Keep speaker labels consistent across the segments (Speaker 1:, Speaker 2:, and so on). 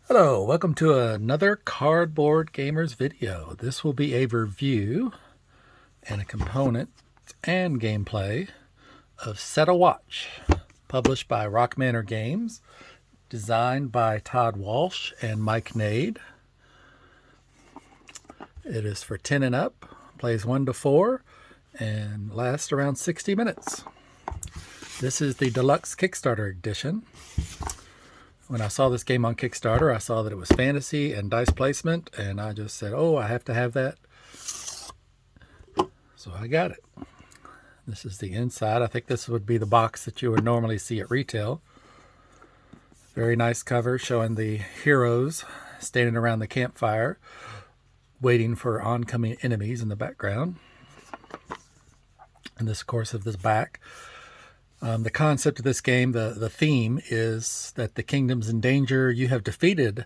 Speaker 1: Hello, welcome to another Cardboard Gamers video. This will be a review and a component and gameplay of Set a Watch, published by Rock Manor Games, designed by Todd Walsh and Mike Nade. It is for 10 and up, plays 1 to 4, and lasts around 60 minutes. This is the Deluxe Kickstarter edition. When I saw this game on Kickstarter, I saw that it was fantasy and dice placement, and I just said, oh, I have to have that. So I got it. This is the inside. I think this would be the box that you would normally see at retail. Very nice cover showing the heroes standing around the campfire, waiting for oncoming enemies in the background. And this, of course, of this back. The concept of this game, the theme is that the kingdom's in danger. You have defeated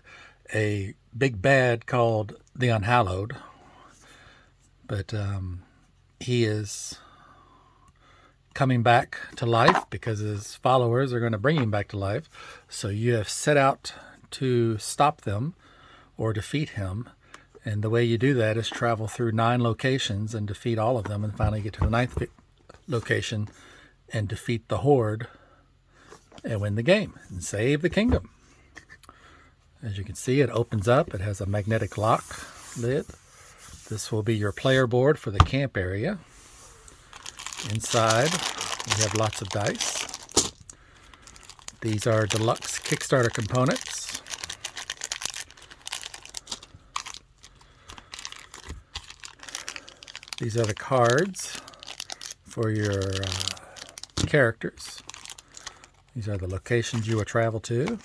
Speaker 1: a big bad called the Unhallowed, but he is coming back to life because his followers are going to bring him back to life. So you have set out to stop them or defeat him. And the way you do that is travel through 9 locations and defeat all of them and finally get to the 9th location and defeat the horde and win the game and save the kingdom. As you can see, it opens up. It has a magnetic lock lid. This will be your player board for the camp area. Inside, we have lots of dice. These are deluxe Kickstarter components. These are the cards for your characters. These are the locations you will travel to.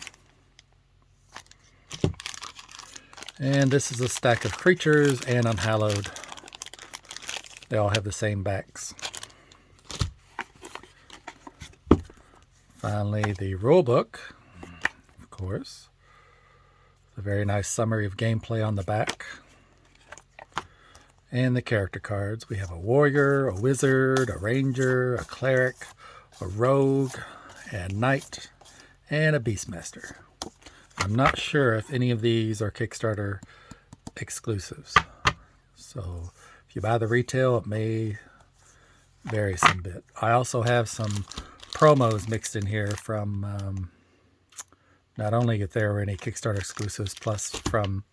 Speaker 1: And this is a stack of creatures and Unhallowed. They all have the same backs. Finally, the rule book, of course. A very nice summary of gameplay on the back. And the character cards. We have a warrior, a wizard, a ranger, a cleric, a rogue, a knight, and a beastmaster. I'm not sure if any of these are Kickstarter exclusives. So if you buy the retail, it may vary some bit. I also have some promos mixed in here from not only if there were any Kickstarter exclusives, plus from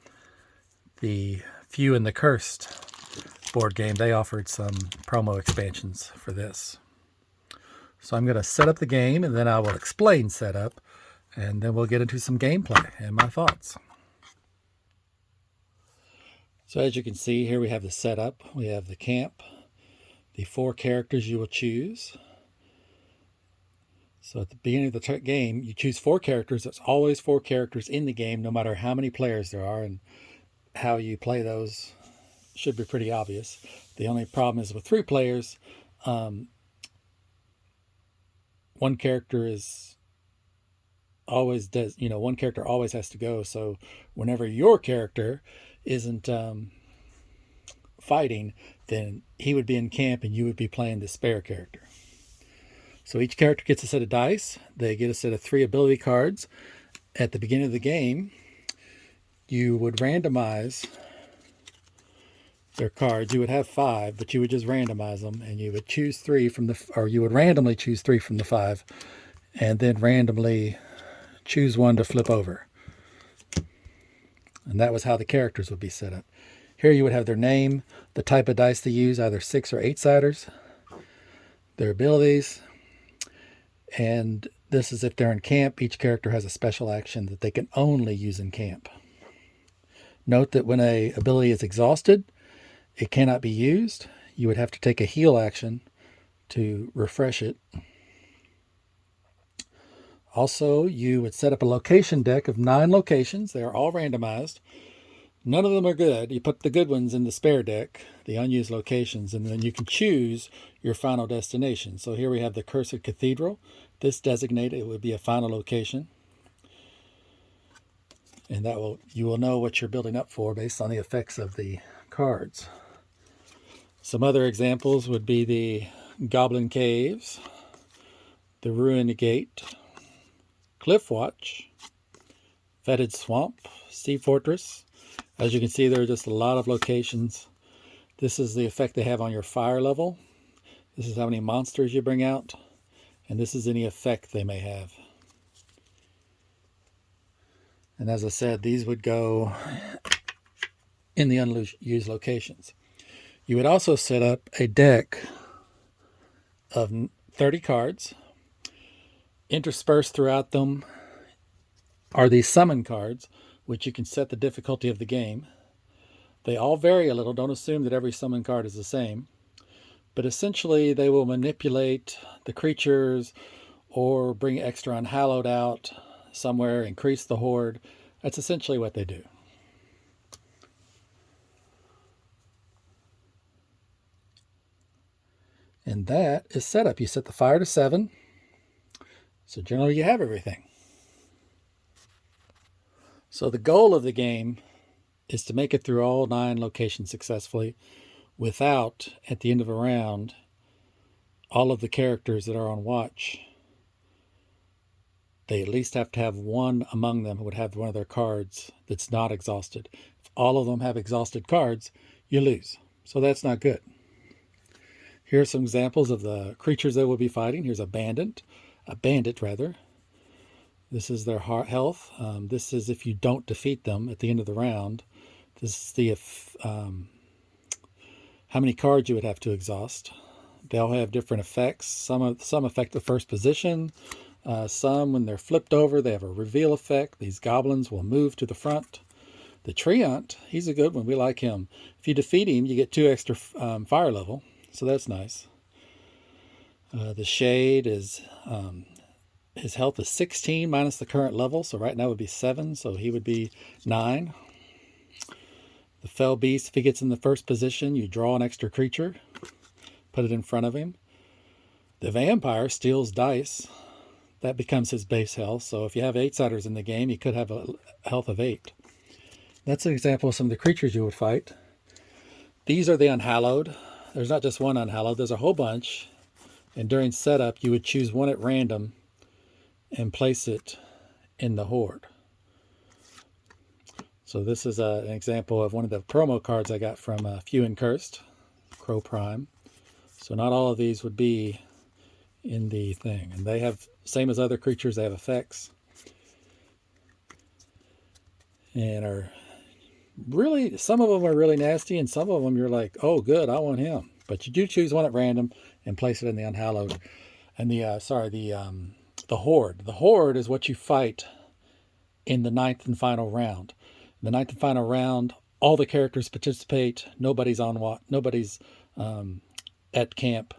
Speaker 1: the Few and the Cursed board game. They offered some promo expansions for this. So I'm going to set up the game, and then I will explain setup, and then we'll get into some gameplay and my thoughts. So as you can see, here we have the setup. We have the camp, the 4 characters you will choose. So at the beginning of the game, you choose 4 characters. There's always 4 characters in the game, no matter how many players there are, and how you play those should be pretty obvious. The only problem is with 3 players, one character is always does, one character always has to go. So whenever your character isn't fighting, then he would be in camp and you would be playing the spare character. So each character gets a set of dice. They get a set of 3 ability cards. At the beginning of the game, you would randomize their cards. You would have 5, but you would just randomize them, and you would choose 3 from you would randomly choose 3 from the 5, and then randomly choose 1 to flip over. And that was how the characters would be set up. Here you would have their name, the type of dice they use, either 6 or 8-siders, their abilities, and this is if they're in camp. Each character has a special action that they can only use in camp. Note that when an ability is exhausted, it cannot be used. You would have to take a heal action to refresh it. Also, you would set up a location deck of 9 locations. They are all randomized. None of them are good. You put the good ones in the spare deck, the unused locations, and then you can choose your final destination. So here we have the Cursed Cathedral. This designated, it would be a final location. And you will know what you're building up for based on the effects of the cards. Some other examples would be the Goblin Caves, the Ruined Gate, Cliff Watch, Fetid Swamp, Sea Fortress. As you can see, there are just a lot of locations. This is the effect they have on your fire level. This is how many monsters you bring out. And this is any effect they may have. And as I said, these would go in the unused locations. You would also set up a deck of 30 cards. Interspersed throughout them are these summon cards, which you can set the difficulty of the game. They all vary a little. Don't assume that every summon card is the same. But essentially, they will manipulate the creatures or bring extra unhallowed out somewhere, increase the horde. That's essentially what they do. And that is setup. You set the fire to 7. So generally you have everything. So the goal of the game is to make it through all 9 locations successfully without, at the end of a round, all of the characters that are on watch. They at least have to have one among them who would have one of their cards that's not exhausted. If all of them have exhausted cards, you lose. So that's not good. Here are some examples of the creatures they will be fighting. Here's a bandit. This is their health. This is if you don't defeat them at the end of the round. This is the how many cards you would have to exhaust. They all have different effects. Some affect the first position. Some, when they're flipped over, they have a reveal effect. These goblins will move to the front. The Treant, he's a good one. We like him. If you defeat him, you get 2 extra fire level. So that's nice. The Shade is his health is 16 minus the current level, so right now would be 7, so he would be 9. The Fell Beast, if he gets in the first position, you draw an extra creature, put it in front of him. The Vampire steals dice. That becomes his base health, so if you have 8-siders in the game, he could have a health of 8. That's an example of some of the creatures you would fight. These are the Unhallowed. There's not just one Unhallowed, there's a whole bunch. And during setup, you would choose one at random and place it in the horde. So this is an example of one of the promo cards I got from Few and Cursed, Crow Prime. So not all of these would be in the thing. And they have, same as other creatures, they have effects. And are really, some of them are really nasty, and some of them you're like, oh good, I want him. But you do choose one at random and place it in the Unhallowed. And the Horde. The Horde is what you fight in the 9th and final round. In the 9th and final round, all the characters participate. Nobody's at camp,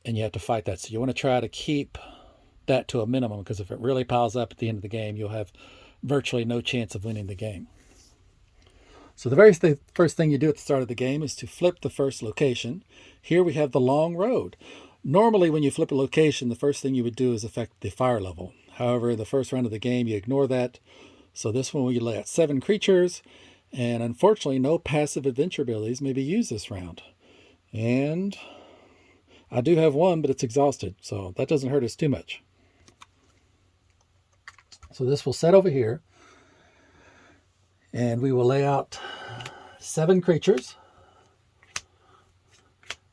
Speaker 1: and you have to fight that. So you want to try to keep that to a minimum, because if it really piles up at the end of the game, you'll have virtually no chance of winning the game. So the very first thing you do at the start of the game is to flip the first location. Here we have the Long Road. Normally when you flip a location, the first thing you would do is affect the fire level. However, the first round of the game, you ignore that. So this one, we lay out 7 creatures, and unfortunately no passive adventure abilities may be used this round. And I do have one, but it's exhausted, so that doesn't hurt us too much. So this will set over here, and we will lay out 7 creatures.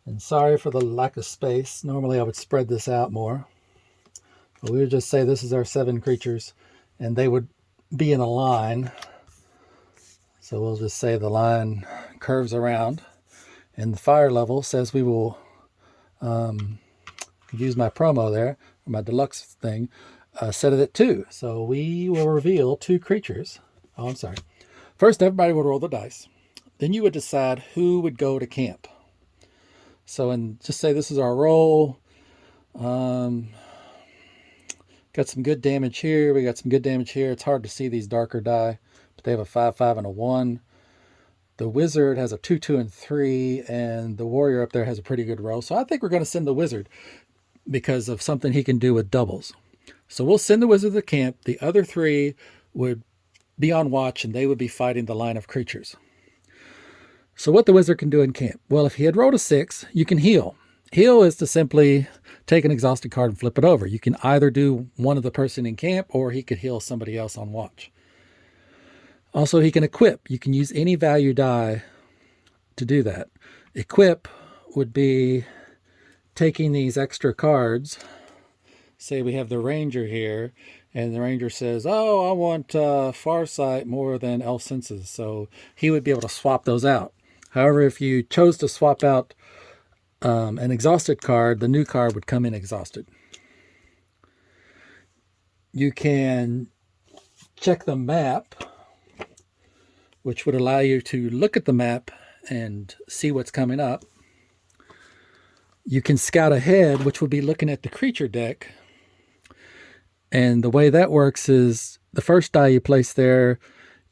Speaker 1: And sorry for the lack of space. Normally I would spread this out more. But we would just say this is our 7 creatures, and they would be in a line. So we'll just say the line curves around, and the fire level says we will use my promo there, my deluxe thing, set it at 2. So we will reveal 2 creatures. Oh, I'm sorry. First, everybody would roll the dice. Then you would decide who would go to camp. So, and just say this is our roll. Got some good damage here. We got some good damage here. It's hard to see these darker die, but they have a 5/5 and a 1. The wizard has a 2, 2, and 3, and the warrior up there has a pretty good roll. So I think we're going to send the wizard because of something he can do with doubles. So we'll send the wizard to the camp. The other 3 would be on watch, and they would be fighting the line of creatures. So what the wizard can do in camp? Well, if he had rolled a 6, you can heal. Heal is to simply take an exhausted card and flip it over. You can either do one of the person in camp, or he could heal somebody else on watch. Also, he can equip. You can use any value die to do that. Equip would be taking these extra cards. Say we have the ranger here, and the ranger says, oh, I want Farsight more than Elf Senses. So he would be able to swap those out. However, if you chose to swap out an exhausted card, the new card would come in exhausted. You can check the map, which would allow you to look at the map and see what's coming up. You can scout ahead, which would be looking at the creature deck. And the way that works is the first die you place there,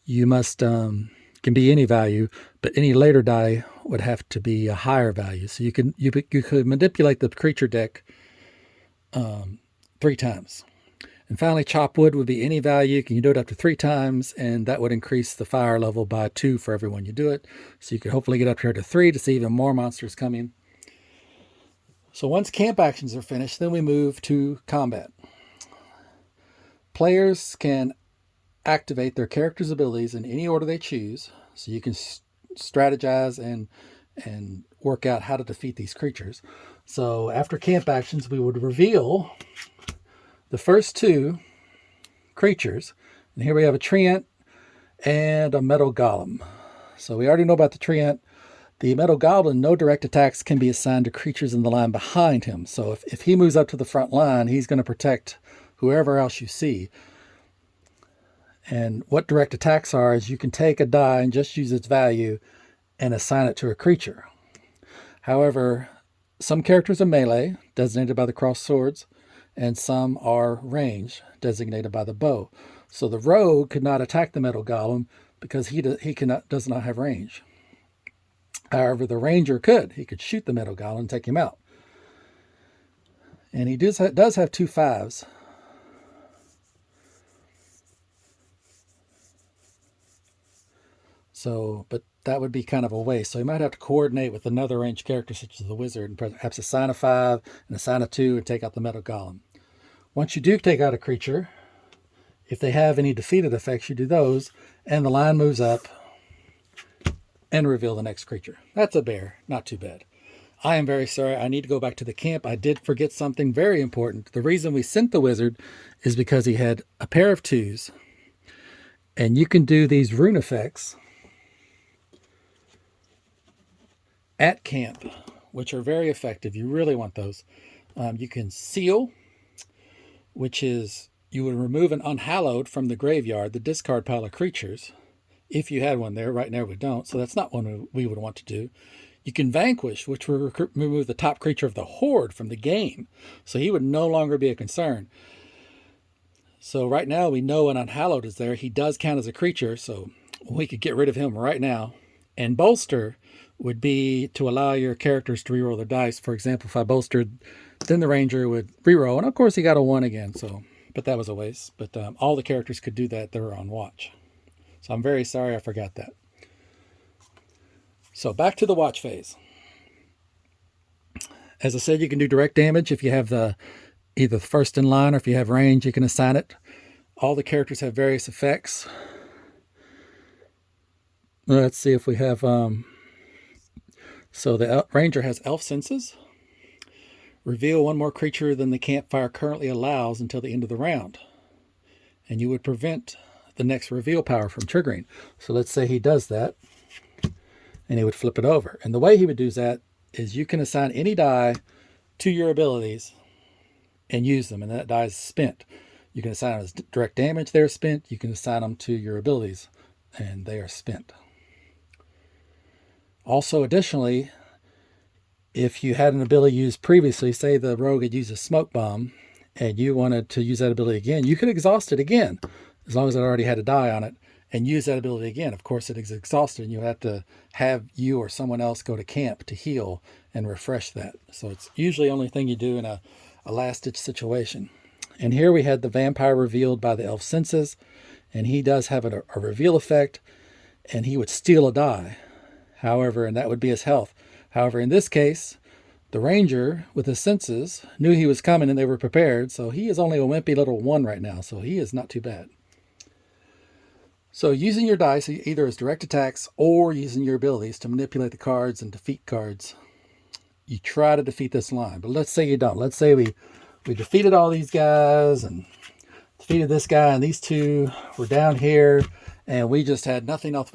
Speaker 1: you must can be any value, but any later die would have to be a higher value. So you could manipulate the creature deck 3 times. And finally, chop wood would be any value. You can do it up to 3 times, and that would increase the fire level by 2 for everyone you do it. So you could hopefully get up here to 3 to see even more monsters coming. So once camp actions are finished, then we move to combat. Players can activate their character's abilities in any order they choose, so you can strategize and work out how to defeat these creatures. So after camp actions, we would reveal the first 2 creatures. And here we have a treant and a metal golem. So we already know about the treant. The metal goblin, no direct attacks can be assigned to creatures in the line behind him. So if he moves up to the front line, he's going to protect whoever else you see. And what direct attacks are is you can take a die and just use its value and assign it to a creature. However, some characters are melee, designated by the crossed swords, and some are range, designated by the bow. So the rogue could not attack the metal golem because he does not have range. However, the ranger could. He could shoot the metal golem and take him out. And he does have 2 5s. So, but that would be kind of a waste. So you might have to coordinate with another ranged character, such as the wizard, and perhaps assign a 5 and assign a 2 and take out the metal golem. Once you do take out a creature, if they have any defeated effects, you do those, and the line moves up and reveal the next creature. That's a bear. Not too bad. I am very sorry. I need to go back to the camp. I did forget something very important. The reason we sent the wizard is because he had a pair of 2s. And you can do these rune effects at camp, which are very effective. You really want those. You can seal, which is you would remove an unhallowed from the graveyard, the discard pile of creatures, if you had one there. Right now we don't, so that's not one we would want to do. You can vanquish, which will remove the top creature of the horde from the game, so he would no longer be a concern. So right now we know an unhallowed is there. He does count as a creature, so we could get rid of him right now. And bolster would be to allow your characters to reroll their dice. For example, if I bolstered, then the ranger would reroll, and of course he got a 1 again. So, but that was a waste. But all the characters could do that. They were on watch. So I'm very sorry I forgot that. So back to the watch phase. As I said, you can do direct damage if you have either the first in line, or if you have range, you can assign it. All the characters have various effects. Let's see if we have... So the ranger has elf senses. Reveal 1 more creature than the campfire currently allows until the end of the round. And you would prevent the next reveal power from triggering. So let's say he does that, and he would flip it over. And the way he would do that is you can assign any die to your abilities and use them, and that die is spent. You can assign them as direct damage, they're spent. You can assign them to your abilities, and they are spent. Also, additionally, if you had an ability used previously, say the rogue had used a smoke bomb, and you wanted to use that ability again, you could exhaust it again, as long as it already had a die on it, and use that ability again. Of course, it is exhausted, and you have to have you or someone else go to camp to heal and refresh that. So it's usually the only thing you do in a last-ditch situation. And here we had the vampire revealed by the elf senses, and he does have a reveal effect, and he would steal a die. However, and that would be his health. However, in this case, The ranger, with his senses, knew he was coming and they were prepared, so he is only a wimpy little 1 right now, so he is not too bad. So using your dice, either as direct attacks or using your abilities to manipulate the cards and defeat cards, you try to defeat this line. But let's say you don't. Let's say we defeated all these guys and defeated this guy, and these two were down here, and we just had nothing else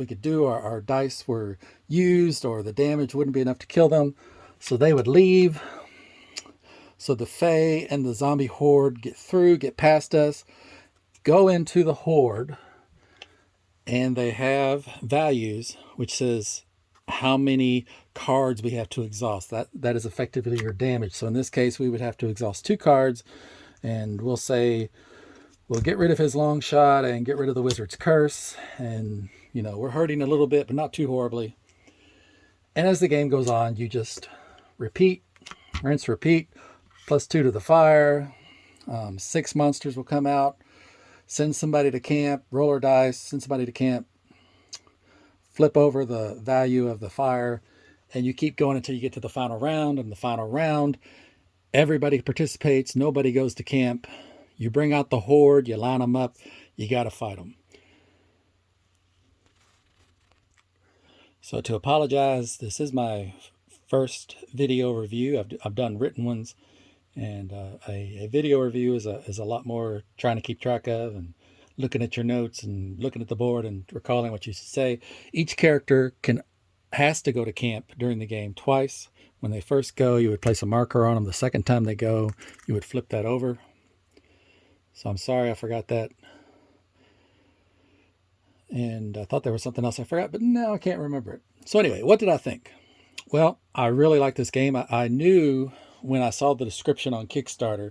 Speaker 1: we could do. Our dice were used, or the damage wouldn't be enough to kill them, so they would leave. So the Fae and the zombie horde get past us, go into the horde, and they have values which says how many cards we have to exhaust. That is effectively your damage. So in this case, we would have to exhaust 2 cards, and we'll say we'll get rid of his long shot and get rid of the wizard's curse, and we're hurting a little bit, but not too horribly. And as the game goes on, you just repeat, rinse, repeat, +2 to the fire. 6 monsters will come out. Send somebody to camp, roll our dice, send somebody to camp, flip over the value of the fire, and you keep going until you get to the final round. And the final round, everybody participates, nobody goes to camp. You bring out the horde, you line them up, you got to fight them. So to apologize, this is my first video review. I've done written ones. And a video review is a lot more trying to keep track of and looking at your notes and looking at the board and recalling what you say. Each character has to go to camp during the game twice. When they first go, you would place a marker on them. The second time they go, you would flip that over. So I'm sorry I forgot that. And I thought there was something else I forgot, but now I can't remember it. So anyway, what did I think? Well, I really like this game. I knew when I saw the description on Kickstarter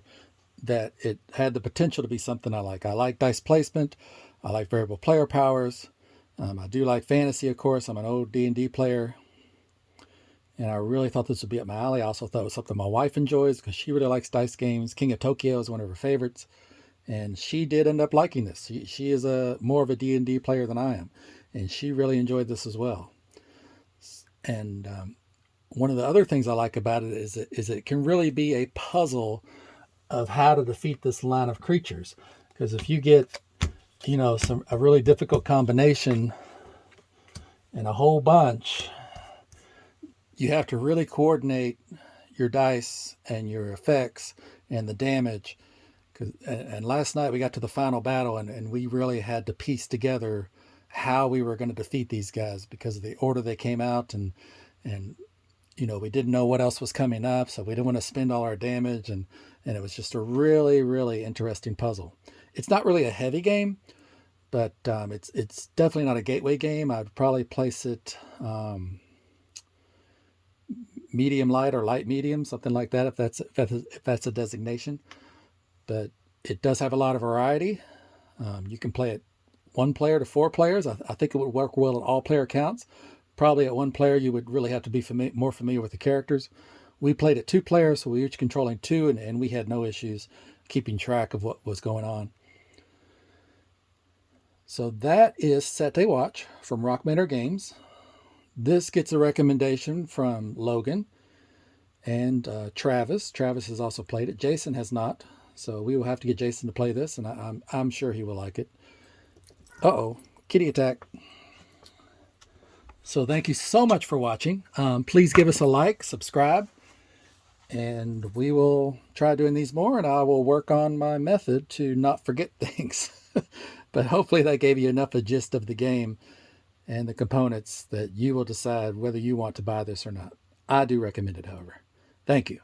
Speaker 1: that it had the potential to be something I like. I like dice placement. I like variable player powers. I do like fantasy, of course. I'm an old D&D player. And I really thought this would be up my alley. I also thought it was something my wife enjoys because she really likes dice games. King of Tokyo is one of her favorites. And she did end up liking this. She is more of a D&D player than I am. And she really enjoyed this as well. And one of the other things I like about it is it can really be a puzzle of how to defeat this line of creatures. Because if you get, a really difficult combination and a whole bunch, you have to really coordinate your dice and your effects and the damage. And last night we got to the final battle, and we really had to piece together how we were going to defeat these guys because of the order they came out, and we didn't know what else was coming up, so we didn't want to spend all our damage, and it was just a really, really interesting puzzle. It's not really a heavy game, but it's definitely not a gateway game. I'd probably place it medium light or light medium, something like that, if that's a designation. But it does have a lot of variety. You can play it 1 player to 4 players. I think it would work well at all player counts. Probably at 1 player, you would really have to be more familiar with the characters. We played at 2 players, so we were each controlling 2, and we had no issues keeping track of what was going on. So that is Set a Watch from Rock Manor Games. This gets a recommendation from Logan and Travis. Travis has also played it. Jason has not, so we will have to get Jason to play this, and I'm sure he will like it. Uh-oh, kitty attack. So thank you so much for watching. Please give us a like, subscribe, and we will try doing these more, and I will work on my method to not forget things. But hopefully that gave you enough a gist of the game and the components that you will decide whether you want to buy this or not. I do recommend it, however. Thank you.